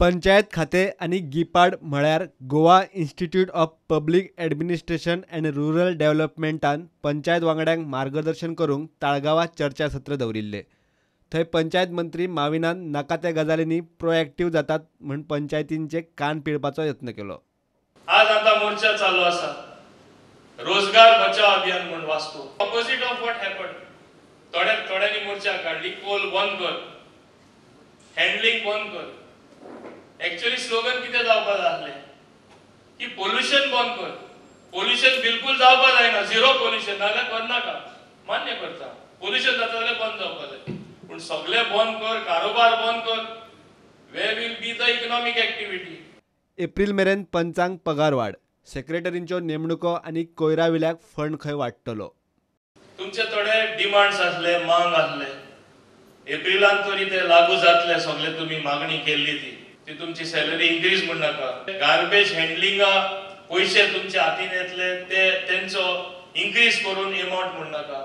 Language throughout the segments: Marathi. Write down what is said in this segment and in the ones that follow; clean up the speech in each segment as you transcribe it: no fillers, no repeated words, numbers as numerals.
पंचायत खाते आणि गिपाड म्हळ्यार Goa institute of public administration and rural डेव्हलपमेंटान पंचायत वांगड्यांक मार्गदर्शन करूंक ताळगांवात चर्चासत्र दवरिल्ले। थंय पंचायत मंत्री माविनान नाका त्या गजालींनी प्रोएक्टिव्ह जातात म्हण पंचायतींचे कान पिळपाचो यत्न केलो। आज आता मोर्चा चालू असा, रोजगार बचाव अभियान म्हणून वाचतो। ऑपोजिट ऑफ व्हॉट हॅपन, थोड्यांनी मोर्चा काढली, कोल बंद कर, हँडलिंग बंद कर। एक्चुअली स्लोगन किती जावपा जाय की पोल्यूशन बंद कर, पोल्यूशन बिलकुल जावपा जायना, झिरो पोल्यूशन नाल्यार करनाका, मान्य करता, पोल्यूशन जाता जाल्यार बंद जावपा जाय, पण सगळे बंद कर, कारोबार बंद कर, where will be the economic activity. एप्रिल मेरेन पंचांक पगार वाड, सेक्रेटरींच्यो नेमणुको आनी कोयराविल्याक फंड खंय वाडटलो। तुमचे थोडे डिमांड्स असले, मांग असले, एप्रिलांत तरी ते लागू जातले, सगळे तुम्ही मागणी केल्ली ती तुमची सॅलरी इन्क्रीज म्हणू नाका, गार्बेज हँडलिंगा पैसे तुमच्या हातीन येतले ते तेंचो इन्क्रीज करून अमाउंट म्हणू नाका।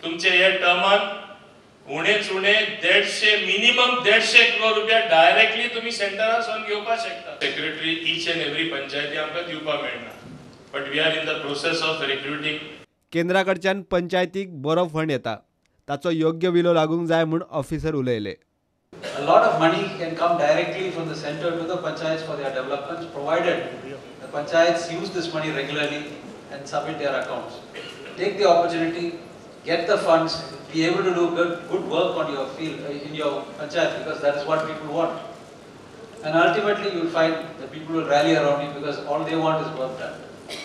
तुमचे हे टर्मान उणेच उणे 150 मिनिमम 150 करोड रुपया डायरेक्टली तुम्ही सेंटरासून घेवपाक शकता। सेक्रेटरी ईच अँड एवरी पंचायती आमकां दिवपाक मेळना, but we are in the process of recruiting. केंद्राकडच्यान पंचायतीक बरो फंड येता, ताचो योग्य विलो लागूंक जाय म्हूण ऑफिसर उलयले। A lot of money can come directly from the center to the panchayats for their developments, provided the panchayats use this money regularly and submit their accounts. Take the opportunity, get the funds, be able to do good work on your field, in your panchayat, because that is what people want. And ultimately you will find that people will rally around you because all they want is work done.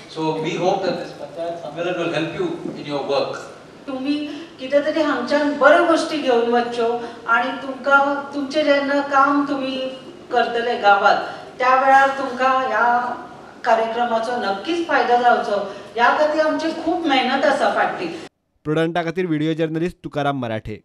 So we hope that this panchayat sammelan will help you in your work. तुम्ही कितें तरी हांगच्यान बऱ्यो गोष्टी घेवन वच्च्यो आनी तुमकां तुमचें जेन्ना काम तुम्ही करतले गावात त्या वेळार तुमकां ह्या कार्यक्रमाचो नक्कीच फायदो जावचो, ह्या खातीर आमची खूब मेहनत आसा फाटली। प्रुडंटा खातीर व्हिडिओ जर्नलिस्ट तुकाराम मराठे।